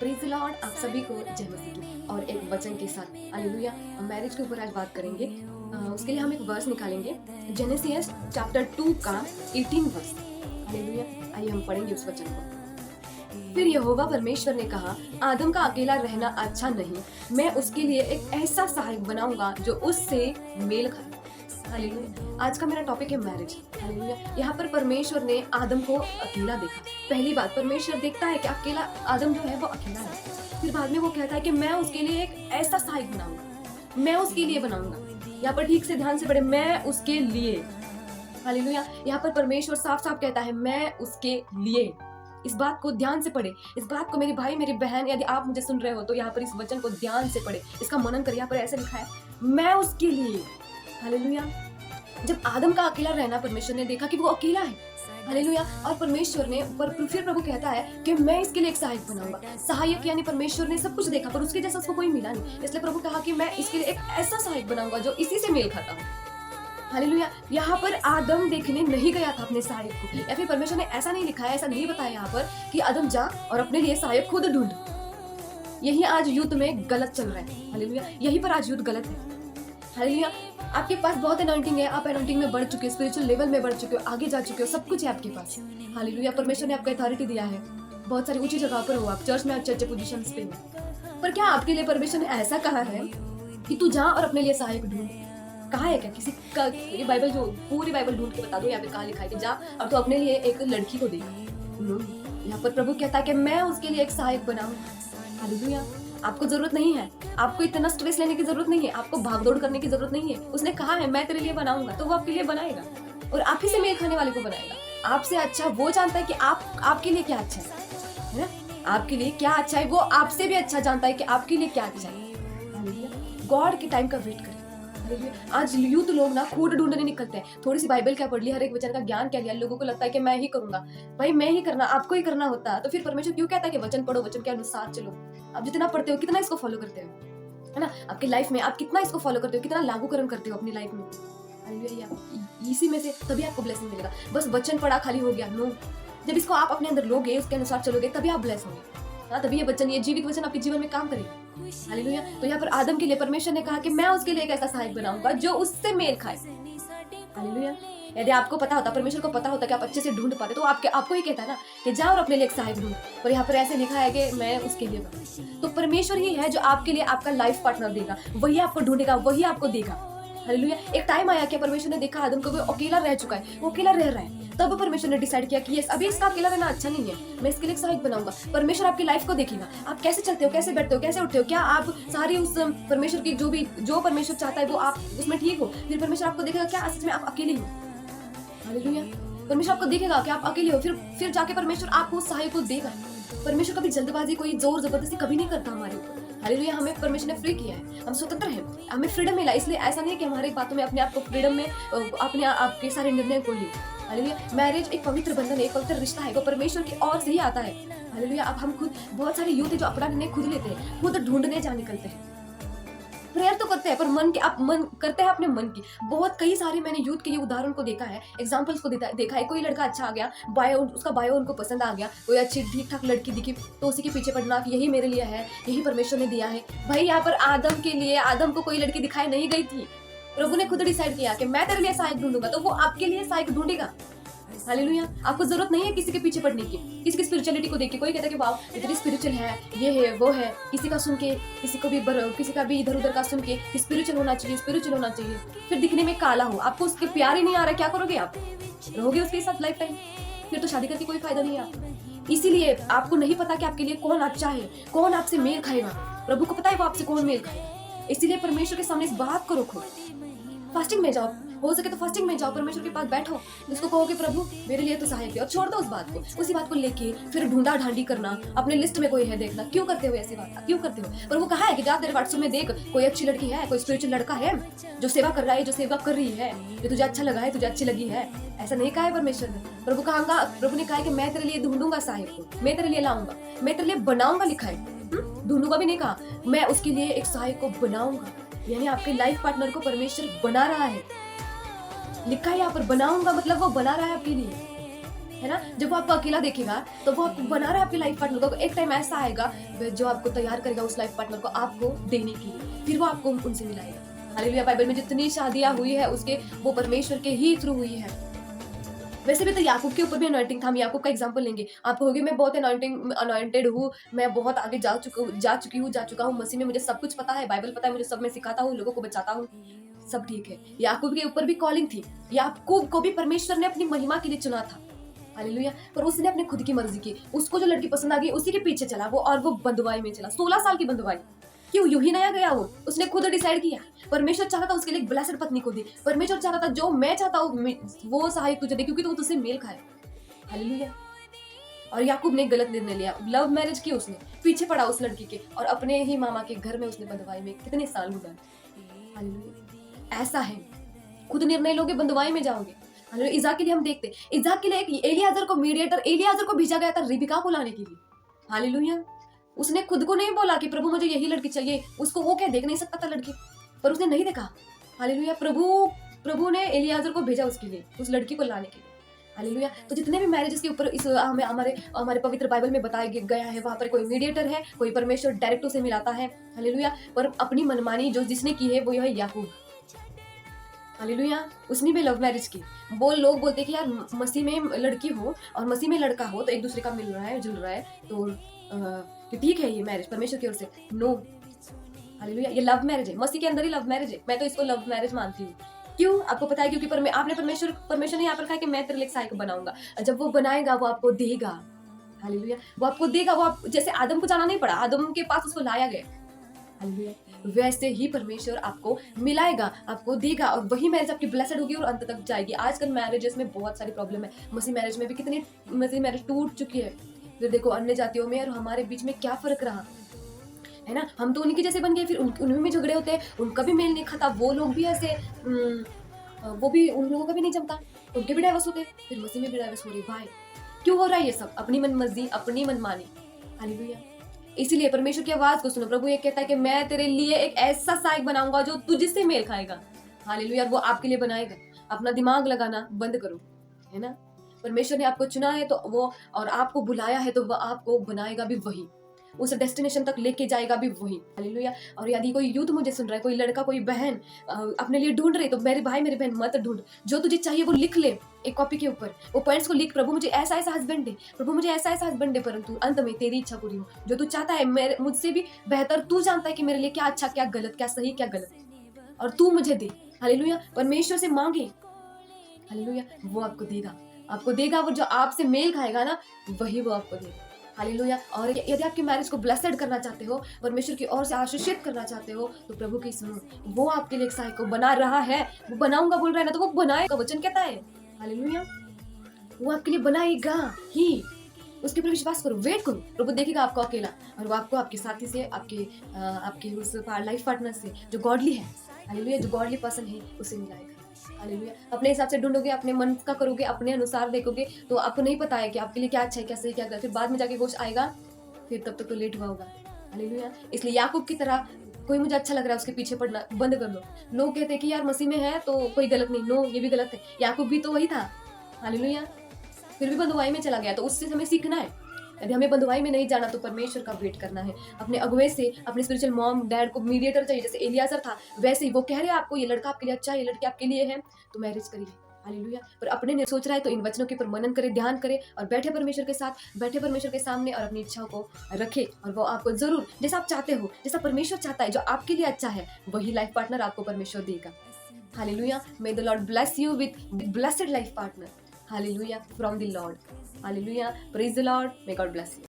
Praise the Lord, आप सभी को जय मसीह की। और एक वचन के साथ हालेलुया, हम मैरिज के ऊपर आज बात करेंगे। उसके लिए हम एक वर्स निकालेंगे, जेनेसियस चैप्टर 2 का 18 वर्स। हालेलुया, आइए हम पढ़ेंगे उस वचन को। फिर यहोवा परमेश्वर ने कहा, आदम का अकेला रहना अच्छा नहीं, मैं उसके लिए एक ऐसा सहायक बनाऊंगा जो उससे मेल खाए। हालेलुया, आज का मेरा टॉपिक है मैरिज। हालेलुया, यहाँ पर परमेश्वर ने आदम को अकेला देखा। पहली बात, परमेश्वर देखता है कि अकेला आदम जो है वो अकेला है। फिर बाद में वो कहता है कि मैं उसके लिए एक ऐसा सहायक बनाऊंगा, मैं उसके लिए बनाऊंगा। यहाँ पर ठीक से ध्यान से पढ़े, मैं उसके लिए। हालेलुया, यहाँ पर परमेश्वर साफ साफ कहता है मैं उसके लिए। इस बात को ध्यान से पढ़े, इस बात को मेरे भाई मेरी बहन, यदि आप मुझे सुन रहे हो तो यहाँ पर इस वचन को ध्यान से पढ़े, इसका मनन कर। यहाँ पर ऐसे लिखा है, मैं उसके लिए। हालेलुया, जब आदम का अकेला रहना परमेश्वर ने देखा कि वो अकेला है। हालेलुया, और परमेश्वर ने फिर प्रभु कहता है कि मैं इसके लिए एक सहायक बनाऊंगा। सहायक यानी परमेश्वर ने सब कुछ देखा पर उसके जैसा उसको कोई मिला नहीं, इसलिए प्रभु कहा कि मैं इसके लिए एक ऐसा सहायक बनाऊंगा जो इसी से मेल खाता हो। हालेलुया, यहाँ पर आदम देखने नहीं गया था अपने सहायक को, या फिर परमेश्वर ने ऐसा नहीं लिखा है, ऐसा नहीं बताया यहाँ पर कि आदम जा और अपने लिए सहायक खुद ढूंढ। यही आज युद्ध में गलत चल रहा है। हालेलुया, यही पर आज युद्ध गलत है। हालेलुया, आपके पास बहुत एनॉइंटिंग है, आप एनॉइंटिंग में बढ़ चुके हो, स्पिरिचुअल लेवल में बढ़ चुके हो, आगे जा चुके हो, सब कुछ है आपके पास। हालेलुया, परमेश्वर ने आपको अथॉरिटी दिया है, बहुत सारी ऊंची जगह पर हो, आप चर्च में अच्छे अच्छे पोजीशंस पे हो। पर क्या आपके लिए परमेश्वर ने ऐसा कहा है कि तू जा और अपने लिए सहायक ढूंढ? कहा है क्या किसी का? ये बाइबल, जो पूरी बाइबल ढूंढ के बता दो यहाँ पे कहाँ लिखा है कि जा और तू अपने लिए एक लड़की को दे। यहाँ पर प्रभु कहता है कि मैं उसके लिए एक सहायक बनाऊं। हालेलुया, आपको जरूरत नहीं है, आपको इतना स्ट्रेस लेने की जरूरत नहीं है, आपको भागदौड़ करने की जरूरत नहीं है। उसने कहा है मैं तेरे लिए बनाऊंगा, तो वो आपके लिए बनाएगा और आप ही से मेल खाने वाले को बनाएगा। आपसे अच्छा वो जानता है कि आपके लिए क्या अच्छा है ना? आपके लिए क्या अच्छा है वो आपसे भी अच्छा जानता है कि आपके लिए क्या अच्छा है। गॉड के टाइम का वेट करें। आज यूथ लोग ना खुद ढूंढने निकलते हैं, थोड़ी सी बाइबल क्या पढ़ ली, हर एक वचन का ज्ञान क्या लिया, लोगों को लगता है कि मैं ही करूंगा। भाई मैं ही करना, आपको ही करना होता है तो फिर परमेश्वर क्यों कहता है कि वचन पढ़ो, वचन के अनुसार चलो। आप जितना पढ़ते हो कितना इसको फॉलो करते हो, है ना? आपकी लाइफ में आप कितना इसको फॉलो करते हो, कितना लागूकरण करते हो अपनी लाइफ में। इसी में से तभी आपको ब्लेसिंग मिलेगा। बस वचन पढ़ा खाली हो गया, नो। जब इसको आप अपने अंदर लोगे, उसके अनुसार चलोगे, तभी आप ब्लेस होंगे। हाँ, तभी ये वचन, ये जीवित वचन आपके जीवन में काम करेगा। हालेलुया, तो यहाँ पर आदम के लिए परमेश्वर ने कहा कि मैं उसके लिए एक ऐसा सहायक बनाऊंगा जो उससे मेल खाए। हालेलुया, यदि आपको पता होता, परमेश्वर को पता होता कि आप अच्छे से ढूंढ पाते तो आपको ही कहता है ना कि जाओ और अपने लिए एक सहायक ढूंढ। और यहाँ पर ऐसे लिखा है कि मैं उसके लिए बनाऊंगा। तो परमेश्वर ही है जो आपके लिए आपका लाइफ पार्टनर देगा, वही आपको ढूंढेगा, वही आपको देगा। हालेलुया, एक टाइम आया कि परमेश्वर ने देखा आदम को वो अकेला रह चुका है, वो अकेला रह रहा है, तब परमेश्वर ने डिसाइड किया कि अभी इसका अकेला रहना अच्छा नहीं है, मैं इसके लिए एक सहायक बनाऊंगा। परमेश्वर आपकी लाइफ को देखेगा, आप कैसे चलते हो, कैसे बैठते हो, कैसे उठते हो, क्या आप सारी उस परमेश्वर की जो परमेश्वर चाहता है वो आप उसमें ठीक हो। फिर परमेश्वर आपको देखेगा क्या सच में आप अकेले हो। हालेलुया, परमेश्वर आपको देखेगा कि आप अकेले हो, फिर जाके परमेश्वर आपको उस सहायक को देगा। परमेश्वर कभी जल्दबाजी, कोई जोर जबरदस्ती कभी नहीं करता हमारे ऊपर। हालेलुया, हमें परमेश्वर ने फ्री किया है, हम स्वतंत्र हैं, हमें फ्रीडम मिला। इसलिए ऐसा नहीं है कि हमारी बातों में अपने आप को फ्रीडम में अपने आपके सारे निर्णय को लिए। हालेलुया, मैरिज एक पवित्र बंधन है, एक पवित्र रिश्ता है, वो परमेश्वर की ओर से ही आता है। हालेलुया, अब हम खुद, बहुत सारे यूथ है जो अपना निर्णय खुद लेते हैं, खुद ढूंढने जा निकलते हैं। प्रेयर तो करते हैं पर मन करते हैं अपने मन की। बहुत कई सारे मैंने यूथ के ये उदाहरण को देखा है, एग्जांपल्स को देखा है। कोई लड़का अच्छा आ गया, उसका बायो उनको पसंद आ गया, कोई अच्छी ठीक ठाक लड़की दिखी तो उसी के पीछे पड़ना कि यही मेरे लिए है, यही परमेश्वर ने दिया है। भाई यहाँ पर आदम के लिए, आदम को कोई लड़की दिखाई नहीं गई थी, प्रभु ने खुद डिसाइड किया कि मैं तेरे लिए सहायक ढूंढूंगा, तो वो आपके लिए सहायक ढूंढेगा। हालेलुया, आपको जरूरत नहीं है किसी के पीछे पड़ने की, किसी की स्पिरिचुअलिटी को देख के। कोई कहता है कि वाह इतनी स्पिरिचुअल है, ये है वो है, किसी का सुन के, किसी का भी इधर उधर का सुन के कि स्पिरिचुअल होना चाहिए, स्पिरिचुअल होना चाहिए, फिर दिखने में काला हो, आपको उसके प्यार ही नहीं आ रहा, क्या करोगे आप? रहोगे उसके साथ लाइफ टाइम? फिर तो शादी करके कोई फायदा नहीं है आपको। इसीलिए आपको नहीं पता कि आपके लिए कौन अच्छा है, कौन आपसे मेल खाएगा। प्रभु को पता है वो आपसे कौन मेल खाएगा। इसीलिए परमेश्वर के सामने इस बात को रखो, फास्टिंग में जाओ, हो सके तो फास्टिंग में जाओ, परमेश्वर के पास बैठो, उसको कहो कि प्रभु मेरे लिए तो सहायक है, और छोड़ दो उस बात को, उसी बात को लेके फिर ढूंढा ढांडी करना, अपने लिस्ट में कोई है देखना। क्यों करते हो ऐसी बात, क्यों करते हो? पर वो कहा है कि जा तेरे व्हाट्सएप में देख, कोई अच्छी लड़की है, कोई स्पिरिचुअल लड़का है जो सेवा कर रहा है, जो सेवा कर रही है, जो तुझे अच्छा लगा है, तुझे अच्छी लगी है। ऐसा नहीं कहा है परमेश्वर ने। प्रभु ने कहा है कि मैं तेरे लिए ढूंढूंगा सहायक को, मैं तेरे लिए लाऊंगा, मैं तेरे लिए बनाऊंगा। लिखा है ढूंढूंगा भी नहीं कहा, मैं उसके लिए एक सहायक को बनाऊंगा। यानी आपके लाइफ पार्टनर को परमेश्वर बना रहा है। लिखा है यहाँ पर बनाऊंगा, मतलब वो बना रहा है आपके लिए। है ना। जब वो आपको अकेला देखेगा तो वो आपको बना रहा है आपके लाइफ पार्टनर को। एक टाइम ऐसा आएगा जो आपको तैयार करेगा उस लाइफ पार्टनर को आपको देने के लिए, फिर वो आपको उनसे मिलाएगा। हालेलुया। बाइबल में जितनी शादियां हुई है उसके वो परमेश्वर के ही थ्रू हुई है। वैसे भी तो याकूब के ऊपर भी अनॉइंटिंग था। हम याकूब का एग्जांपल लेंगे। आप कहोगे मैं बहुत अनॉइंटेड हूँ, मैं बहुत आगे जा चुका हूँ मसीह में, मुझे सब कुछ पता है, बाइबल पता है, मुझे सब मैं सिखाता हूँ, लोगों को बचाता हूँ, सब ठीक है। याकूब के ऊपर भी कॉलिंग थी। याकूब को भी परमेश्वर ने अपनी महिमा के लिए चुना था। हालेलुया। पर उसने अपने खुद की मर्जी की, उसको जो लड़की पसंद आ गई उसी के पीछे चला वो, और वो बंधुआई में चला। 16 साल की बंधुआई। क्यों? यूं ही नया गया वो, उसने खुद डिसाइड किया। परमेश्वर चाहता था उसके लिए एक ब्लेस्ड पत्नी को दे। परमेश्वर चाहता था जो मैं चाहता हूँ वो सहायक तुझे दे, क्योंकि तो तुझसे मेल खाए। हालेलुया। और याकूब ने गलत निर्णय लिया, लव मैरिज की उसने, पीछे पड़ा उस लड़की के, और अपने ही मामा के घर में उसने बंधुआई में कितने साल गुजारे। हालेलुया। ऐसा है, खुद निर्णय लोगे बंधुआई में जाओगे। हालेलुया। इज़ाक के लिए हम देखते, इज़ाक के लिए एक एलियाजर को मीडिएटर, एलियाजर को भेजा गया था रिबका को लाने के लिए। हालेलुया। उसने खुद को नहीं बोला कि प्रभु मुझे यही लड़की चाहिए, उसको वो क्या देख नहीं सकता था लड़की, पर उसने नहीं देखा। हालेलुया। प्रभु ने एलियाजर को भेजा उसके लिए, उस लड़की को लाने के लिए। हालेलुया। तो जितने भी मैरिजेस के ऊपर इस हमें हमारे पवित्र बाइबल में बताया गया है, वहां पर कोई मीडिएटर है, कोई परमेश्वर डायरेक्ट उसे मिलाता है। हालेलुया। पर अपनी मनमानी जो जिसने की है वो यह है याकूब। हालेलुया। उसने भी लव मैरिज की। वो लोग बोलते कि यार मसीह में लड़की हो और मसीह में लड़का हो तो एक दूसरे का मिल रहा है, जुल रहा है, तो कि ठीक है ये मैरिज परमेश्वर की ओर से। नो। हालेलुया। ये लव मैरिज है, मसीह के अंदर ही लव मैरिज है। मैं तो इसको लव मैरिज मानती हूँ। क्यों? आपको पता है, क्योंकि आपने परमेश्वर ने यहाँ पर कहा कि मैं तेरे लिए एक सहायक बनाऊंगा। जब वो बनाएगा वो आपको देगा। हालेलुया। वो आपको देगा। वो आप जैसे आदम को जाना नहीं पड़ा, आदम के पास उसको लाया गया। हालेलुया। वैसे ही परमेश्वर आपको मिलाएगा, आपको देगा, और वही मैरिज आपकी ब्लेसड होगी और अंत तक जाएगी। आजकल मैरिजेस में बहुत सारी प्रॉब्लम है। मसीह मैरिज में भी कितनी मसीह मैरिज टूट चुकी है। फिर देखो अन्य जातियों में और हमारे बीच में क्या फर्क रहा, है ना। हम तो उनके जैसे बन गए, फिर उनमें भी झगड़े होते हैं, उनका भी मेल नहीं खाता, वो लोग भी ऐसे वो भी, उन लोगों का भी नहीं जमता, उनके भी डाइवर्स होते, फिर मसीह में भी डाइवर्स हो रही। भाई क्यों हो रहा है ये सब? अपनी मनमर्जी, अपनी मनमानी। हालेलुया। इसीलिए परमेश्वर की आवाज को सुनो। प्रभु ये कहता है कि मैं तेरे लिए एक ऐसा सहायक बनाऊंगा जो तुझसे मेल खाएगा। हालेलुया। वो आपके लिए बनाएगा। अपना दिमाग लगाना बंद करो, है ना। परमेश्वर ने आपको चुना है तो वो, और आपको बुलाया है तो वो आपको बनाएगा भी वही, उस डेस्टिनेशन तक लेके जाएगा भी वही। हालेलुया। और यदि कोई यूथ मुझे सुन रहा है, कोई लड़का कोई बहन अपने लिए ढूंढ रहे, तो मेरे भाई मेरी बहन मत ढूंढ। जो तुझे चाहिए वो लिख ले एक कॉपी के ऊपर, वो पॉइंट्स को लिख। प्रभु मुझे ऐसा ऐसा हस्बैंड दे, प्रभु मुझे ऐसा ऐसा हस्बैंड दे, परंतु अंत में तेरी इच्छा पूरी हो। जो तू चाहता है मेरे मुझसे भी बेहतर तू जानता है कि मेरे लिए क्या अच्छा क्या गलत, क्या सही क्या गलत, और तू मुझे दे। हालेलुया। परमेश्वर से मांगे। हालेलुया। वो आपको देगा, आपको देगा। वो जो आपसे मेल खाएगा ना वही वो आपको देगा। हालेलुया। और यदि आपकी मैरिज को ब्लेस्ड करना चाहते हो, परमेश्वर की ओर से आशीषित करना चाहते हो, तो प्रभु की सुनो, वो आपके लिए एक सहायक को बना रहा है। वो बनाऊंगा बोल रहा है ना, तो वो बनाएगा, वचन कहता है। हालेलुया। वो आपके लिए बनाएगा ही, उसके ऊपर विश्वास करो, वेट करो। प्रभु देखेगा आपको अकेला, और वो आपको आपके साथी से, आपके उस लाइफ पार्टनर से जो गॉडली है, हालेलुया, जो गॉडली पर्सन है, उसे मिलाएगा। हालेलुया। अपने हिसाब से ढूंढोगे, अपने मन का करोगे, अपने अनुसार देखोगे, तो आपको नहीं पता है कि आपके लिए क्या अच्छा है, क्या सही क्या गलत। फिर बाद में जाके होश आएगा, फिर तब तक तो लेट हुआ होगा। हालेलुया। इसलिए याकूब की तरह कोई मुझे अच्छा लग रहा है उसके पीछे पड़ना बंद कर लो। लोग कहते हैं कि यार मसीह में है तो कोई गलत नहीं, नो, ये भी गलत है। याकूब भी तो वही था। हालेलुया। फिर भी बंधुआई में चला गया, तो उससे हमें सीखना है। यदि हमें बंधुआई में नहीं जाना तो परमेश्वर का वेट करना है। अपने अगुवे से, अपने स्पिरिचुअल मॉम डैड को मीडिएटर चाहिए। जैसे एलियाजर था, वैसे ही वो कह रहे हैं आपको ये लड़का आपके लिए अच्छा है, ये लड़की आपके लिए है, तो मैरिज करिए। हालेलुया। पर अपने ने सोच रहा है तो इन वचनों के ऊपर मनन करे, ध्यान करे, और बैठे परमेश्वर के साथ, बैठे परमेश्वर के सामने, और अपनी इच्छाओं को रखे, और वो आपको जरूर जैसा आप चाहते हो, जैसा परमेश्वर चाहता है, जो आपके लिए अच्छा है, वही लाइफ पार्टनर आपको परमेश्वर देगा। Hallelujah. May the Lord bless you with blessed life partner. Hallelujah from the Lord. Hallelujah. Praise the Lord. May God bless you.